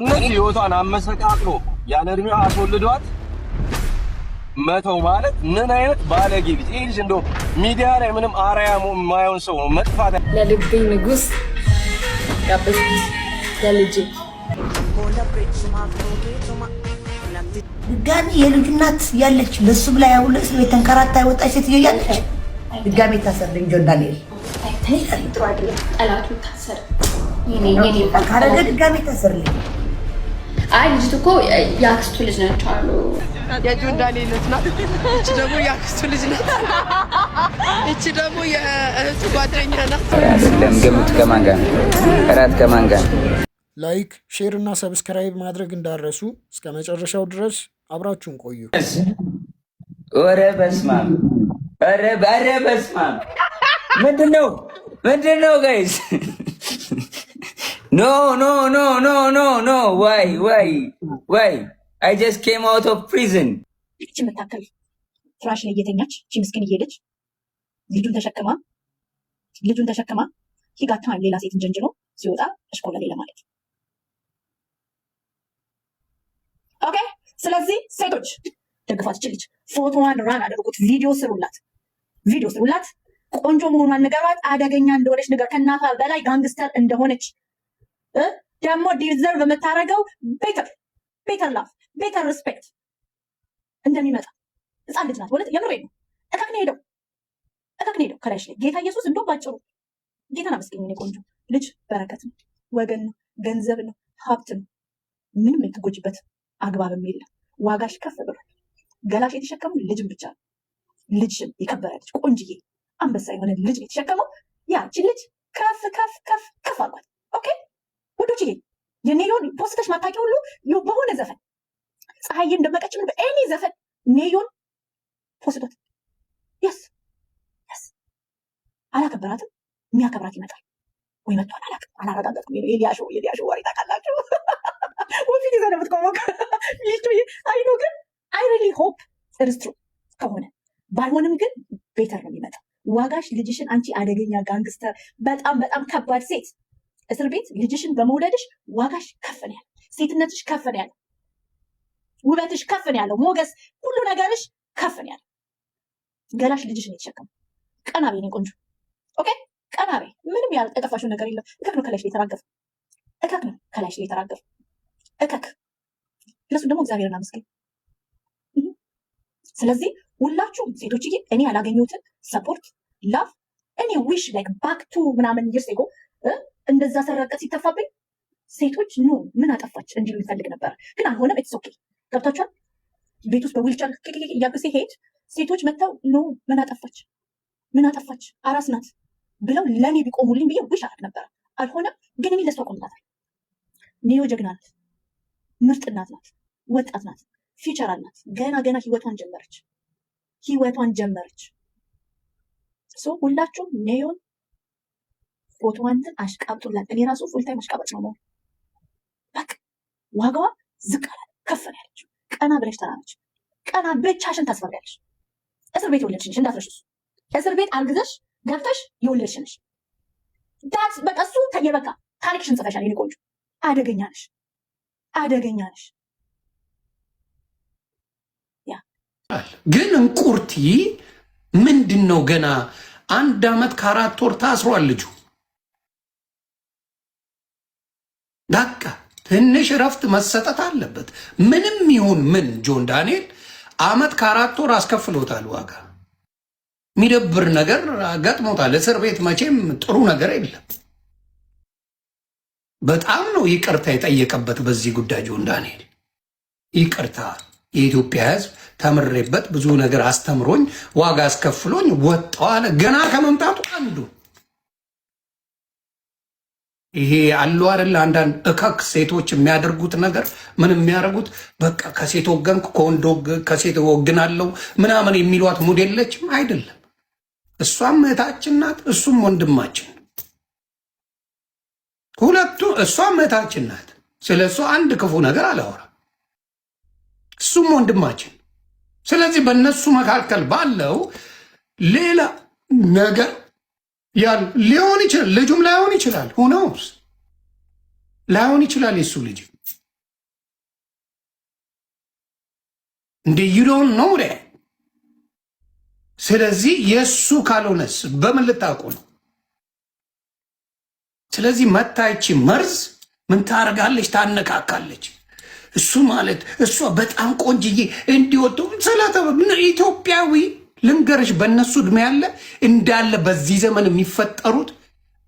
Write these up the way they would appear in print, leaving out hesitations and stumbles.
እነዚህ ህይወቷን አመሰቃቅሎ ያለ እድሜዋ አስወልዷት መተው ማለት ምን አይነት ባለጌ ልጅ! ይሄ ልጅ እንደው ሚዲያ ላይ ምንም አርአያ የማይሆን ሰው መጥፋት ለልቤ ንጉስ ያበስኩት ለልጄ ድጋሚ የልጁ እናት ያለች በሱ ብላ ያውለ እስር ቤት ተንከራታ የወጣች ሴትዮ ያለች ድጋሚ ታሰርልኝ ጆን ዳንኤል ጥሩ አይደለም። ጠላቱ ታሰር ካረገ ድጋሚ ታሰርልኝ። አይ ልጅቱ እኮ የአክስቱ ልጅ ነች አሉ። የጆን ዳንኤል ልጅ ናት። እቺ ደግሞ የአክስቱ ልጅ ናት። እቺ ደግሞ የእህቱ ጓደኛ ናት። ገምት ከማን ጋር እራት ከማን ጋር? ላይክ ሼር እና ሰብስክራይብ ማድረግ እንዳረሱ። እስከ መጨረሻው ድረስ አብራችሁን ቆዩ። ኦረ በስማም ኧረ በስማም ምንድነው ጋይስ? ኖ ዋይ I just came out of prison። እቺ መታከል ፍራሽ ላይ እየተኛች እቺ ምስኪን እየሄደች ልጁን ተሸክማ ሂጋታ ሌላ ሴት እንጀንጅኖ ሲወጣ እሽኮለሌ ለማለት ኦኬ። ስለዚህ ሴቶች ደግፋት፣ እቺ ልጅ ፎቶዋን ራን አድርጉት፣ ቪዲዮ ስሩላት፣ ቆንጆ መሆኗን ንገሯት፣ አደገኛ እንደሆነች ንገር፣ ከእናቷ በላይ ጋንግስተር እንደሆነች ደግሞ ዲዘርቭ የምታደርገው ቤተር ላፍ ቤተር ሪስፔክት እንደሚመጣ ህፃን ልጅ ናት። ወለት የምሬ ነው። እከክ ነው ሄደው ከላይሽ ላይ ጌታ ኢየሱስ እንደው ባጭሩ ጌታን አመስገኝ። እኔ ቆንጆ ልጅ በረከት ነው፣ ወገን ነው፣ ገንዘብ ነው፣ ሀብት ነው። ምንም የምትጎጂበት አግባብም የለም። ዋጋሽ ከፍ ብሏል። ገላሽ የተሸከሙ ልጅም ብቻ ነው። ልጅሽም የከበረ ልጅ ቆንጅዬ አንበሳ የሆነ ልጅ የተሸከመው ያቺን ልጅ ከፍ አሏል። ኦኬ ወዶችዬ የኔዮን ፖስተሽ ማታቂ ሁሉ በሆነ ዘፈን ፀሐይን ደመቀች ምን በኤኒ ዘፈን ኔዮን ፖስቶት የስ አላከበራትም። የሚያከብራት ይመጣል ወይ መጥቷል። አላረጋገጥኩም። የሊያሾ ወሬ ታውቃላችሁ። ወፊት ይዘህ ነው የምትቆመው። አይኖ ግን አይ ሪሊ ሆፕ ኢትስ ትሩ ከሆነ ባይሆንም ግን ቤተር ነው የሚመጣው። ዋጋሽ ልጅሽን አንቺ አደገኛ ጋንግስተር፣ በጣም ከባድ ሴት እስር ቤት ልጅሽን በመውለድሽ ዋጋሽ ከፍ ነው ያለው። ሴትነትሽ ከፍ ነው ያለው። ውበትሽ ከፍ ነው ያለው። ሞገስ፣ ሁሉ ነገርሽ ከፍ ነው ያለው። ገላሽ ልጅሽን የተሸከመ ቀና በይ የኔ ቆንጆ። ኦኬ ቀና በይ። ምንም ያጠፋሽው ነገር የለም። እከክ ነው ከላይሽ ላይ የተራገፈ እከክ። ለሱ ደግሞ እግዚአብሔርን አመስግኝ። ስለዚህ ሁላችሁም ሴቶችዬ እኔ ያላገኘሁትን ሰፖርት ላቭ እኔ ዊሽ ላይክ ባክ ቱ ምናምን ይርስ ጎ እንደዛ ሰረቀት ሲተፋብኝ ሴቶች ኖ ምን አጠፋች እንዲሉ ይፈልግ ነበር። ግን አልሆነም። ኢትስ ኦኬ። ገብታችኋል? ቤት ውስጥ በዊልቸር እያልኩ ሲሄድ ሴቶች መጥተው ኖ ምን አጠፋች አራስ ናት ብለው ለእኔ ቢቆሙልኝ ብዬ ዊሽ አደርግ ነበር። አልሆነም። ግን እኔ ለሷ ቆምላታል። ኔዮ ጀግና ናት፣ ምርጥ እናት ናት፣ ወጣት ናት፣ ፊቸር አላት። ገና ህይወቷን ጀመረች። ሶ ሁላችሁም ኔዮን ፎቶዋንትን አሽቃብጡላት። እኔ ራሱ ፉልታይም አሽቃባጭ ነው። በቃ ዋጋዋ ዝቅ አላለ፣ ከፍ ነው ያለችው። ቀና ብለሽ ተራመች። ቀና ብቻሽን ታስፈሪያለሽ። እስር ቤት የወለድሽ ነሽ እንዳትረሽ። እስር ቤት አርግዘሽ ገብተሽ የወለድሽ ነሽ። ዳት በቃ እሱ በቃ ታሪክሽን ጽፈሻል። የኔ ቆንጆ አደገኛ ነሽ። ግን እንቁርቲ ምንድን ነው? ገና 1 ዓመት ከ4 ወር ታስሯል ልጁ። በቃ ትንሽ እረፍት መሰጠት አለበት። ምንም ይሁን ምን ጆን ዳንኤል 1 ዓመት ከ4 ወር አስከፍሎታል ዋጋ። የሚደብር ነገር ገጥሞታል። እስር ቤት መቼም ጥሩ ነገር የለም። በጣም ነው ይቅርታ የጠየቀበት በዚህ ጉዳይ ጆን ዳንኤል። ይቅርታ የኢትዮጵያ ሕዝብ ተምሬበት ብዙ ነገር አስተምሮኝ ዋጋ አስከፍሎኝ ወጣው አለ። ገና ከመምጣቱ አንዱ ይሄ አሉ አይደል? አንዳንድ እከክ ሴቶች የሚያደርጉት ነገር ምን የሚያደርጉት በቃ ከሴት ወገንክ ከሴት ወግናለሁ ምናምን የሚሏት ሙድ የለችም አይደለም። እሷም እህታችን ናት፣ እሱም ወንድማችን። ሁለቱ እሷም እህታችን ናት። ስለ እሷ አንድ ክፉ ነገር አላወራም። እሱም ወንድማችን። ስለዚህ በእነሱ መካከል ባለው ሌላ ነገር ሊሆን ይችላል። ልጁም ላይሆን ይችላል። ሁነውስ ላይሆን ይችላል። የሱ ልጅ እንደ you don't know that። ስለዚህ የሱ ካልሆነስ በምን ልታውቁ ነው? ስለዚህ መታይቺ መርዝ ምን ታረጋለች? ታነካካለች። እሱ ማለት እሷ በጣም ቆንጅዬ እንዲወጡ ሰላተው ኢትዮጵያዊ ልንገርሽ፣ በእነሱ እድሜ ያለ እንዳለ በዚህ ዘመን የሚፈጠሩት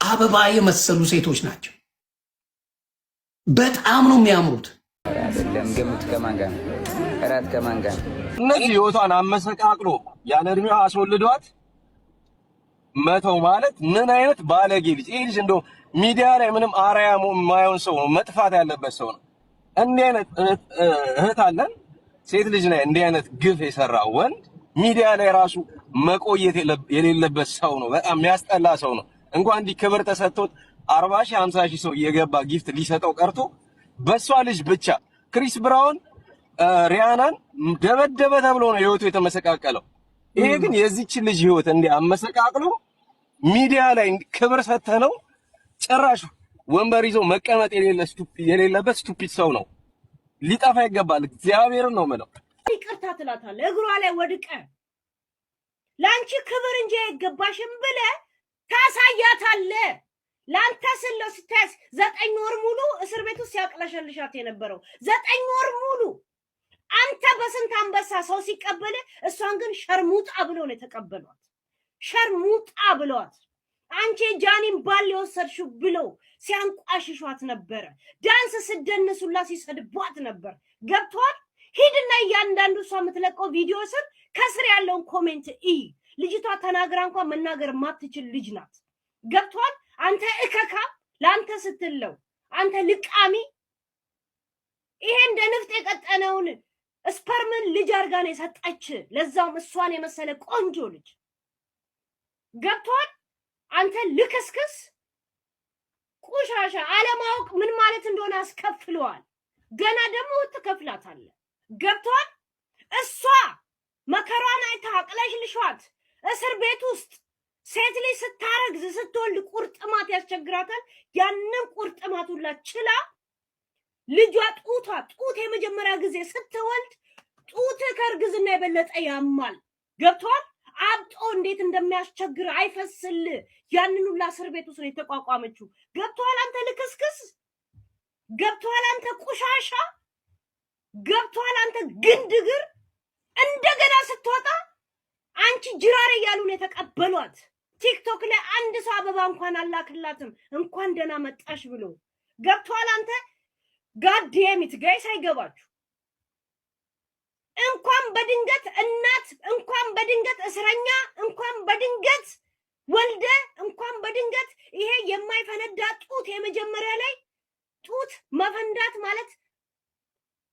አበባ የመሰሉ ሴቶች ናቸው። በጣም ነው የሚያምሩት። አይደለም ገምት ከማን ጋር እራት ከማን ጋር እነዚህ ህይወቷን አመሰቃቅሎ ያለ እድሜዋ አስወልዷት መተው ማለት ምን አይነት ባለጌ ልጅ! ይሄ ልጅ እንደው ሚዲያ ላይ ምንም አራያ ማየውን ሰው ነው፣ መጥፋት ያለበት ሰው ነው። እንዲህ አይነት እህት አለን፣ ሴት ልጅ ላይ እንዲህ አይነት ግፍ የሰራ ወንድ ሚዲያ ላይ ራሱ መቆየት የሌለበት ሰው ነው። በጣም የሚያስጠላ ሰው ነው። እንኳን እንዲህ ክብር ተሰጥቶት 40 ሺህ 50 ሺህ ሰው እየገባ ጊፍት ሊሰጠው ቀርቶ በሷ ልጅ ብቻ ክሪስ ብራውን ሪያናን ደበደበ ተብሎ ነው ህይወቱ የተመሰቃቀለው። ይሄ ግን የዚች ልጅ ህይወት እንዲህ አመሰቃቅሎ ሚዲያ ላይ ክብር ሰተነው ጭራሽ ወንበር ይዞ መቀመጥ የሌለበት ስቱፒድ ሰው ነው። ሊጠፋ ይገባል። እግዚአብሔርን ነው የምለው። ይቅርታ ትላታለህ እግሯ ላይ ወድቀ ላንቺ ክብር እንጂ አይገባሽም ብለህ ታሳያታለህ። ላንተ ስለው ስታስ 9 ወር ሙሉ እስር ቤት ውስጥ ያቅለሸልሻት የነበረው 9 ወር ሙሉ አንተ በስንት አንበሳ ሰው ሲቀበል እሷን ግን ሸርሙጣ ብሎ ነው የተቀበሏት። ሸርሙጣ ብሏት አንቺ ጃኒን ባል የወሰድሽው ብሎ ሲያንቋሽሿት ነበር። ዳንስ ስደንሱላ ሲሰድቧት ነበር። ገብቷል? ሂድና እያንዳንዱ እሷ የምትለቀው ቪዲዮ ስር ከስር ያለውን ኮሜንት ኢ ልጅቷ ተናግራ እንኳን መናገር ማትችል ልጅ ናት። ገብቷል? አንተ እከካ ላንተ ስትለው አንተ ልቃሚ ይሄ እንደ ንፍጥ የቀጠነውን ስፐርምን ልጅ አርጋ ነው የሰጠች፣ ለዛውም እሷን የመሰለ ቆንጆ ልጅ። ገብቷል? አንተ ልክስክስ ቁሻሻ አለማወቅ ምን ማለት እንደሆነ አስከፍለዋል። ገና ደግሞ ትከፍላታለህ። ገብቷል? እሷ መከራን አይታ አቅለሽልሿት እስር ቤት ውስጥ ሴት ልጅ ስታረግዝ ስትወልድ ቁርጥማት ያስቸግራታል። ያንን ቁርጥማት ሁላ ችላ ልጇ ጡት የመጀመሪያ ጊዜ ስትወልድ ጡት ከእርግዝና የበለጠ ያማል። ገብቷል? አብጦ እንዴት እንደሚያስቸግር አይፈስል። ያንን ሁላ እስር ቤት ውስጥ ነው የተቋቋመችው። ገብቷል? አንተ ልክስክስ ገብቷል? አንተ ቁሻሻ ገብቷል? አንተ ግንድግር እንደገና ስትወጣ አንቺ ጅራሬ ያሉ ነው የተቀበሏት። ቲክቶክ ላይ አንድ ሰው አበባ እንኳን አላክላትም እንኳን ደህና መጣሽ ብሎ። ገብቷል? አንተ ጋዴሚት ጋይስ አይገባችሁ። እንኳን በድንገት እናት እንኳን በድንገት እስረኛ እንኳን በድንገት ወልደ እንኳን በድንገት ይሄ የማይፈነዳ ጡት የመጀመሪያ ላይ ጡት መፈንዳት ማለት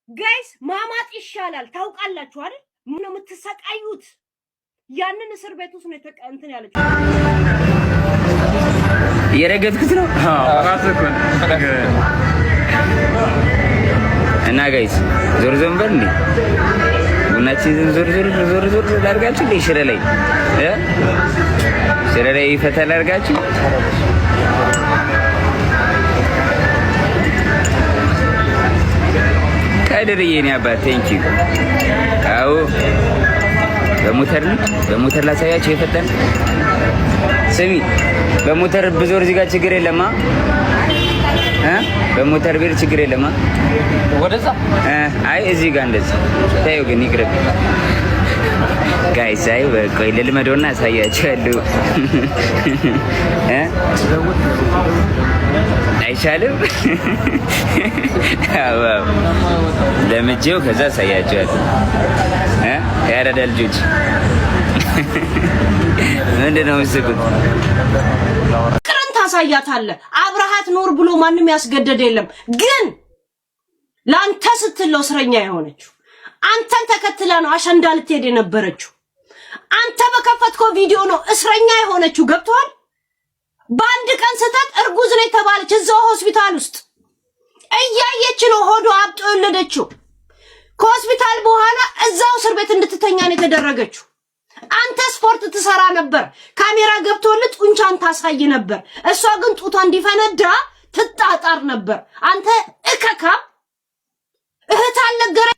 ጋይስ ማማጥ ይሻላል። ታውቃላችሁ አይደል? ምን ነው የምትሰቃዩት? ያንን እስር ቤት ውስጥ ነው እንትን ያለችው። የረገጥኩት ነው እና ጋይስ ዞር ዘንበር እንዴ ቡናችን ዞር ላድርጋችሁ እንዴ? ሽረ ላይ ፈታ ላድርጋችሁ። ቀድርዬ ነው አባት ቴንኪ። አዎ በሞተር ላሳያችሁ የፈጠን ስሚ፣ በሞተር ብዞር እዚህ ጋር ችግር የለማ በሞተር ቤት ችግር የለማ። ወደዛ አይ እዚህ ጋር እንደዚህ ታዩ። ግን ይቅርብ ጋይስ። አይ በቆይ ልልመደውና አሳያችኋለሁ። አይቻልም? አዎ ለምጄው ከዛ አሳያችኋለሁ። ያረዳ ልጆች ምንድነው የምትስቁት? ቅርን ታሳያታለህ። አብረሃት ኖር ብሎ ማንም ያስገደደ የለም። ግን ላንተ ስትለው እስረኛ የሆነችው አንተን ተከትላ ነው አሸንዳ ልትሄድ የነበረችው። አንተ በከፈትከው ቪዲዮ ነው እስረኛ የሆነችው። ገብቷል? በአንድ ቀን ስተት እርጉዝ ነው የተባለች እዛው ሆስፒታል ውስጥ እያየች ነው ሆዶ አብጦ የወለደችው። ከሆስፒታል በኋላ እዛው እስር ቤት እንድትተኛ ነው የተደረገችው። አንተ ስፖርት ትሰራ ነበር፣ ካሜራ ገብቶልህ ጡንቻን ታሳይ ነበር። እሷ ግን ጡቷ እንዲፈነዳ ትጣጣር ነበር። አንተ እከካ እህት አልነገረ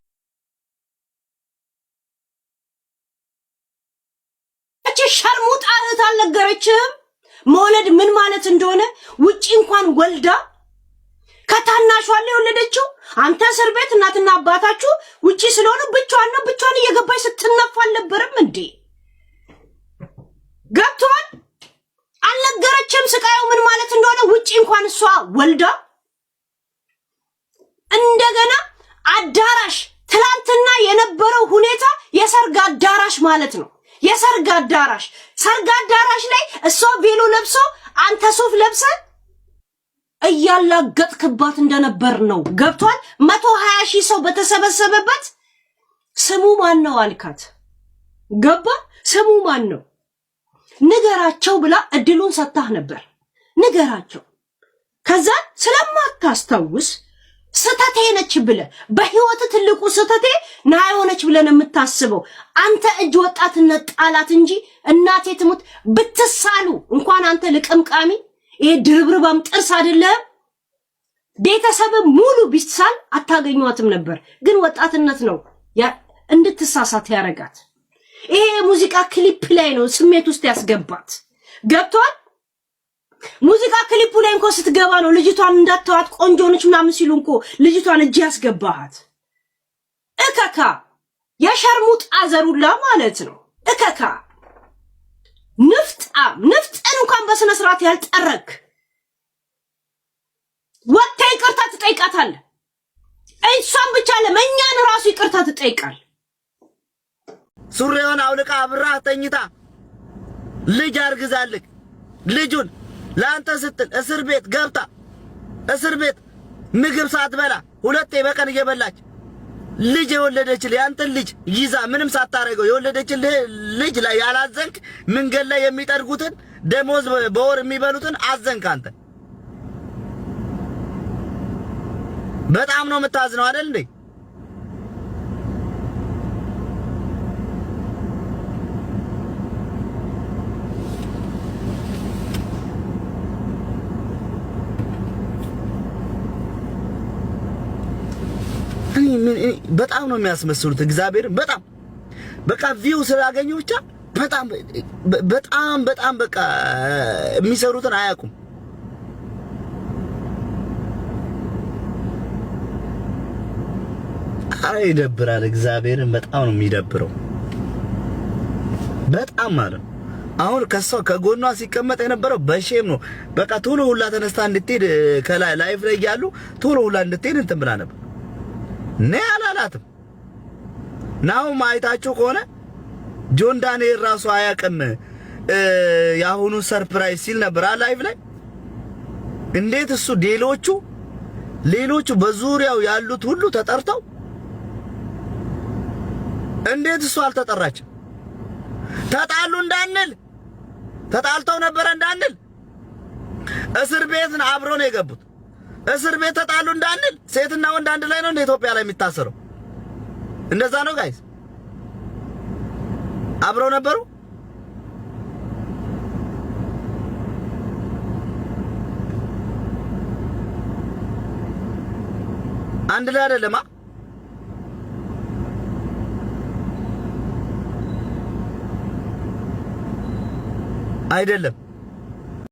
እህት አልነገረችህም መውለድ ምን ማለት እንደሆነ? ውጪ እንኳን ወልዳ ከታናሿ ላይ የወለደችው አንተ እስር ቤት እናትና አባታችሁ ውጪ ስለሆነ ብቻዋን እየገባች ስትነፋ አልነበረም እንዴ? ገብቷል? አልነገረችም ስቃዩ ምን ማለት እንደሆነ? ውጪ እንኳን እሷ ወልዳ እንደገና አዳራሽ ትላንትና የነበረው ሁኔታ የሰርግ አዳራሽ ማለት ነው። የሰርግ አዳራሽ ሰርግ አዳራሽ ላይ እሷ ቬሎ ለብሶ አንተ ሱፍ ለብሰ እያላገጥክባት እንደነበር ነው። ገብቷል? 120 ሺህ ሰው በተሰበሰበበት ስሙ ማን ነው አልካት። ገባ? ስሙ ማን ነው ንገራቸው ብላ እድሉን ሰጣህ ነበር። ንገራቸው። ከዛ ስለማታስታውስ ስተቴ ነች ብለ በህይወት ትልቁ ስተቴ ናይ ሆነች ብለን የምታስበው አንተ እጅ ወጣትነት ጣላት እንጂ እናቴ ትሙት ብትሳሉ እንኳን አንተ ልቅምቃሚ ይሄ ድርብርባም ጥርስ አይደለም ቤተሰብ ሙሉ ቢሳል አታገኙዋትም ነበር። ግን ወጣትነት ነው እንድትሳሳት ያረጋት። ይሄ ሙዚቃ ክሊፕ ላይ ነው ስሜት ውስጥ ያስገባት። ገብቷል? ሙዚቃ ክሊፑ ላይ እንኳን ስትገባ ነው ልጅቷን እንዳትተዋት ቆንጆ ነች ምናምን ሲሉ እንኳን ልጅቷን እጅ ያስገባሃት። እከካ የሸርሙጥ አዘሩላ ማለት ነው። እከካ ንፍጥን እንኳን በስነ ስርዓት ያልጠረክ ወጥተህ ይቅርታ ትጠይቃታለህ። እሷን ብቻ ለመኛን ራሱ ይቅርታ ትጠይቃል። ሱሪዋን አውልቃ አብራ ተኝታ ልጅ አርግዛልክ ልጁን ለአንተ ስትል እስር ቤት ገብታ እስር ቤት ምግብ ሳትበላ ሁለቴ በቀን እየበላች ልጅ የወለደችልህ ያንተን ልጅ ይዛ ምንም ሳታረገው የወለደችልህ ልጅ ላይ ያላዘንክ መንገድ ላይ የሚጠርጉትን ደሞዝ በወር የሚበሉትን አዘንክ። አንተ በጣም ነው የምታዝነው አይደል እንዴ? በጣም ነው የሚያስመስሉት። እግዚአብሔር በጣም በቃ ቪው ስላገኙ ብቻ በጣም በቃ የሚሰሩትን አያውቁም። አይ ይደብራል። እግዚአብሔርን በጣም ነው የሚደብረው። በጣም ማለት አሁን ከጎኗ ሲቀመጥ የነበረው በሼም ነው። በቃ ቶሎ ሁላ ተነስታ እንድትሄድ ከላይ ላይፍ ላይ ያሉ ቶሎ ሁላ እንድትሄድ እንትን ብላ ነበር። ነይ አላላትም። ናው ማይታችሁ ከሆነ ጆን ዳንኤል ራሱ አያውቅም ያሁኑ ሰርፕራይዝ ሲል ነበር ላይቭ ላይ። እንዴት እሱ ሌሎቹ በዙሪያው ያሉት ሁሉ ተጠርተው እንዴት እሱ አልተጠራችም? ተጣሉ እንዳንል ተጣልተው ነበር እንዳንል እስር ቤት አብረው ነው የገቡት። እስር ቤት ተጣሉ እንዳንል ሴትና ወንድ አንድ ላይ ነው እንደ ኢትዮጵያ ላይ የሚታሰረው። እንደዛ ነው ጋይስ። አብረው ነበሩ። አንድ ላይ አይደለም አይደለም።